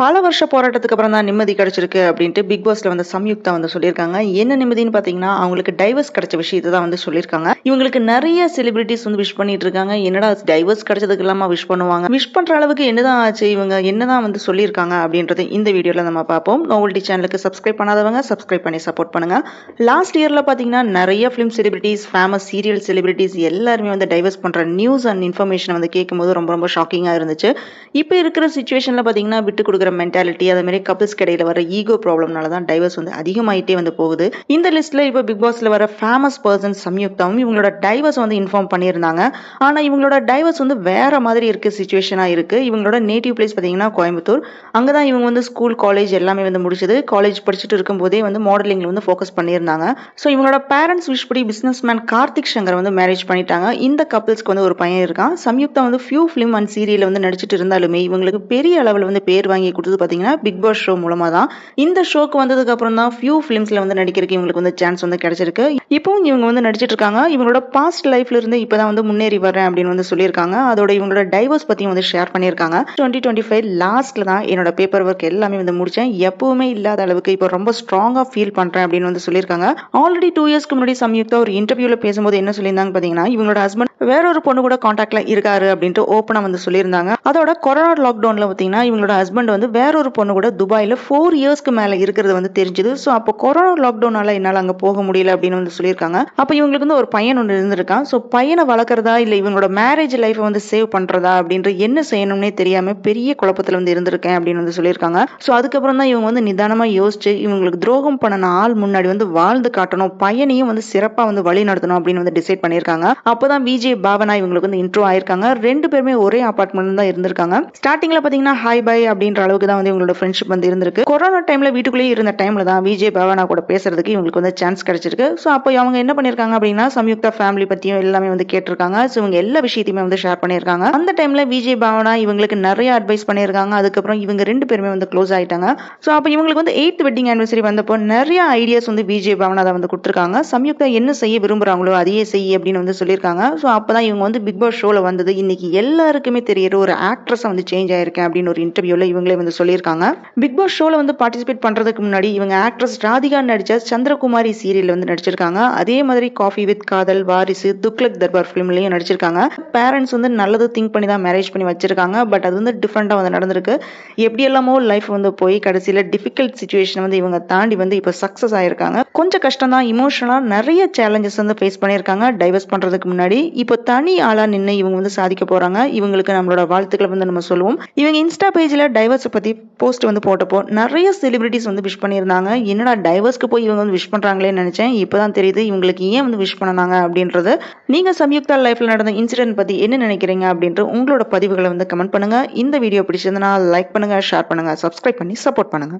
பல வருஷ போராட்டத்துக்கு அப்புறம் தான் நிம்மதி கிடைச்சிருக்கு அப்படின்ட்டு பிக் பாஸ்ல வந்து சம்யுக்தா வந்து சொல்லியிருக்காங்க. என்ன நிம்மதின்னு பாத்தீங்கன்னா, அவங்களுக்கு டைவர்ஸ் கிடைச்ச விஷயத்தை தான் வந்து சொல்லியிருக்காங்க. இவங்களுக்கு நிறைய செலிபிரிட்டிஸ் வந்து விஷ் பண்ணிட்டு இருக்காங்க. என்னடா டைவர்ஸ் கிடைச்சதுக்கு இல்லாம விஷ் பண்ணுவாங்க, விஷ் பண்ற அளவுக்கு என்னதான் ஆச்சு, இவங்க என்னதான் வந்து சொல்லியிருக்காங்க அப்படின்றது இந்த வீடியோல நம்ம பார்ப்போம். நோவல்டி சேனலுக்கு சப்ஸ்கிரைப் பண்ணாதவங்க சப்ஸ்கிரைப் பண்ணி சப்போர்ட் பண்ணுங்க. லாஸ்ட் இயர்ல பாத்தீங்கன்னா நிறைய film celebrities, famous serial celebrities எல்லாருமே வந்து டைவர்ஸ் பண்ற நியூஸ் அண்ட் இன்ஃபர்மேஷன் வந்து கேட்கும்போது ரொம்ப ரொம்ப ஷாக்கிங்கா இருந்துச்சு. இப்போ இருக்கிற சுச்சுவேஷன்ல பாத்தீங்கன்னா விட்டு கொடுக்குற மென்டாலிட்டி, அதே மாதிரி கப்பிள்ஸ் இடையில வர ஈகோ ப்ராப்ளம்னால தான் டைவர்ஸ் வந்து அதிகமாயிட்டே வந்து போகுது. இந்த லிஸ்ட்ல இப்போ பிக் பாஸ்ல வர ஃபேமஸ் பர்சன் சம்யுக்தாவும் இவங்களோட டைவர்ஸ் வந்து இன்ஃபார்ம் பண்ணியிருந்தாங்க. ஆனா இவங்களோட டைவர்ஸ் வந்து வேற மாதிரி இருக்கு, சிச்சுவேஷனா இருக்கு. இவங்களோட நேட்டிவ் பிளேஸ் பாத்தீங்கன்னா கோயம்புத்தூர். அங்கதான் இவங்க வந்து ஸ்கூல் காலேஜ் எல்லாமே வந்து முடிச்சது. காலேஜ் படிச்சுட்டு இருக்கும் போதே வந்து மாடலிங்ல வந்து ஃபோக்கஸ் பண்ணியிருந்தாங்க. ஸோ இவங்களோட பேரண்ட்ஸ் விஷ் படி பிசினஸ் மேன் கார்த்திக் சங்கர் வந்து மேரேஜ் பண்ணிட்டாங்க. இந்த கப்பிள்ஸ்க்கு வந்து ஒரு பையன் இருக்கான். சம்யுக்தா வந்து ஃபியூ ஃபிலிம் அண்ட் சீரியல் வந்து நடிச்சிட்டு இருந்தாலுமே இவங்களுக்கு பெரிய அளவில் வந்து பேர் வாங்கி கொடுத்தது பாத்தீங்கன்னா பிக் பாஸ் ஷோ மூலமா தான். இந்த ஷோக்கு வந்ததுக்கு அப்புறம் தான் ஃபியூ ஃபிலிம்ஸ்ல வந்து நடிக்கிறதுக்கு இவங்களுக்கு வந்து சான்ஸ் வந்து கிடைச்சிருக்கு. இப்போவும் இவங்க வந்து நடிச்சிட்டு இருக்காங்க. இவங்களோட பாஸ்ட் லைஃப்ல இருந்து இப்பதான் வந்து முன்னேறி வரேன் அப்படின்னு வந்து சொல்லியிருக்காங்க. அதோட இவங்களோட டைவர்ஸ் பத்தியும் வந்து ஷேர் பண்ணியிருக்காங்க. 2025 லாஸ்ட்ல தான் என்னோட பேப்பர் ஒர்க் எல்லாமே வந்து முடிச்சேன். எப்பவுமே இல்லாத அளவுக்கு இப்போ ரொம்ப ஸ்ட்ராங்கா ஃபீல் பண்றேன் அப்படின்னு வந்து சொல்லியிருக்காங்க. ஆல்ரெடி 2 இயர்ஸ்க்கு முன்னாடி சம்யுக்தா ஒரு இன்டர்வியூல பேசும்போது என்ன சொல்லியிருந்தாங்க பாத்தீங்கன்னா, இவங்களோட ஹஸ்பண்ட் வேற ஒரு பொண்ணு கூட கான்டாக்ட்ல இருக்காரு அப்படின்ட்டு ஓப்பனா வந்து சொல்லியிருந்தாங்க. அதோட கொரோனா லாக்டவுன்ல பாத்தீங்கன்னா இவங்களோட ஹஸ்பண்ட் வந்து வேற ஒரு பொண்ணு கூட துபாயில 4 இயர்ஸ்க்கு மேல இருக்கிறது வந்து தெரிஞ்சது. ஸோ அப்போ கொரோனா லாக்டவுனால என்னால அங்க போக முடியல அப்படின்னு வந்து சொல்லியிருக்காங்க. அப்ப இவங்களுக்கு வந்து ஒரு பையன் ஒன்று இருந்திருக்கான். ஸோ பையனை வளர்க்கறதா இல்ல இவங்களோட மேரேஜ் லைஃப் வந்து சேவ் பண்றதா அப்படின்ற என்ன செய்யணும்னே தெரியாம பெரிய குழப்பத்துல வந்து இருந்திருக்கேன் அப்படின்னு வந்து சொல்லியிருக்காங்க. ஸோ அதுக்கப்புறம் தான் இவங்க வந்து நிதானமா யோசிச்சு இவங்களுக்கு துரோகம் பண்ண ஆள் முன்னாடி வந்து வாழ்ந்து காட்டணும், பையனையும் வந்து சிறப்பா வந்து வழி நடத்தணும் அப்படின்னு வந்து டிசைட் பண்ணியிருக்காங்க. அப்போதான் விஜய் பாவனா இவங்களுக்கு வந்து இன்ட்ரோ ஆயிருக்காங்க. ரெண்டு பேருமே ஒரே அபார்ட்மெண்ட் தான் இருந்திருக்காங்க. ஸ்டார்டிங்ல பாத்தீங்கன்னா ஹாய் பை அப்படின்ற அளவுக்கு தான் வந்து இவங்களோட ஃப்ரெண்ட்ஷிப் வந்து இருந்திருக்கு. கொரோனா டைம்ல வீட்டுக்குள்ளேயே இருந்த டைம்ல தான் விஜய் பாவனா கூட பேசுறதுக்கு இவங்களுக்கு வந்து சான்ஸ் கிடைச்சிருக்கு. ஸோ அப்போ அவங்க என்ன பண்ணிருக்காங்க அப்படின்னா சம்யுக்தா ஃபேமிலி பத்தியும் எல்லாமே வந்து கேட்டிருக்காங்க. ஸோ இவங்க எல்லா விஷயத்தையுமே வந்து ஷேர் பண்ணியிருக்காங்க. அந்த டைம்ல விஜய் பாவனா இவங்களுக்கு நிறைய அட்வைஸ் பண்ணியிருக்காங்க. அதுக்கப்புறம் இவங்க ரெண்டு பேருமே வந்து க்ளோஸ் ஆயிட்டாங்க. ஸோ அப்போ இவங்களுக்கு வந்து 8th வெட்டிங் ஆனிவர்சரி வந்தப்போ நிறைய ஐடியாஸ் வந்து விஜய் பாவனா தான் வந்து கொடுத்துருக்காங்க. சம்யுக்தா என்ன செய்ய விரும்புறாங்களோ அதையே செய்ய அப்படின்னு வந்து சொல்லியிருக்காங்க. ஸோ அப்பதான் இவங்க வந்து பிக் பாஸ் ஷோல வந்தது இன்னைக்கு எல்லாருக்குமே தெரியற ஒரு ஆக்ட்ரஸா வந்து சேஞ்ச் ஆயிருக்கேன் அப்படின்னு ஒரு இன்டர்வியூல இவங்களே வந்து சொல்லியிருக்காங்க. பிக் பாஸ் ஷோல வந்து பார்ட்டிசிபேட் பண்றதுக்கு முன்னாடி இவங்க ஆக்ட்ரஸ் ராதிகா நடிச்ச சந்திரகுமாரி சீரியல் வந்து நடிச்சிருக்காங்க. அதே மாதிரி காஃபி வித் காதல், வாரிசு, துக்ளக் தர்பார் பிலிம்லயும் நடிச்சிருக்காங்க. பேரண்ட்ஸ் வந்து நல்லது திங்க் பண்ணி தான் மேரேஜ் பண்ணி வச்சிருக்காங்க. பட் அது வந்து டிஃபரெண்டா வந்து நடந்திருக்கு. எப்படி எல்லாமோ லைஃப் வந்து போய் கடைசியில டிஃபிகல்ட் சிச்சுவேஷன் வந்து இவங்க தாண்டி வந்து இப்போ சக்சஸ் ஆயிருக்காங்க. கொஞ்சம் கஷ்டம் தான், இமோஷனலா நிறைய சேலஞ்சஸ் வந்து ஃபேஸ் பண்ணியிருக்காங்க டைவர்ஸ் பண்றதுக்கு முன்னாடி. இப்போ தனி ஆளா நின்று இவங்க வந்து சாதிக்க போறாங்க. இவங்களுக்கு நம்மளோட வாழ்த்துக்களை வந்து நம்ம சொல்லுவோம். இவங்க இன்ஸ்டா பேஜ்ல டைவர்ஸ் பத்தி போஸ்ட் வந்து போட்டப்போ நிறைய செலிபிரிட்டிஸ் வந்து விஷ் பண்ணியிருந்தாங்க. என்னடா டைவர்ஸ்க்கு போய் இவங்க வந்து விஷ் பண்றாங்களேன்னு நினைச்சேன். இப்பதான் தெரியுது இவங்களுக்கு ஏன் வந்து விஷ் பண்ணாங்க அப்படின்றது. நீங்க சம்யுக்தா லைஃப்ல நடந்த இன்சிடென்ட் பத்தி என்ன நினைக்கிறீங்க அப்படின்ற உங்களோட பதிவுகளை வந்து கமெண்ட் பண்ணுங்க. இந்த வீடியோ பிடிச்சிருந்தனா லைக் பண்ணுங்க, ஷேர் பண்ணுங்க, சப்ஸ்கிரைப் பண்ணி சப்போர்ட் பண்ணுங்க.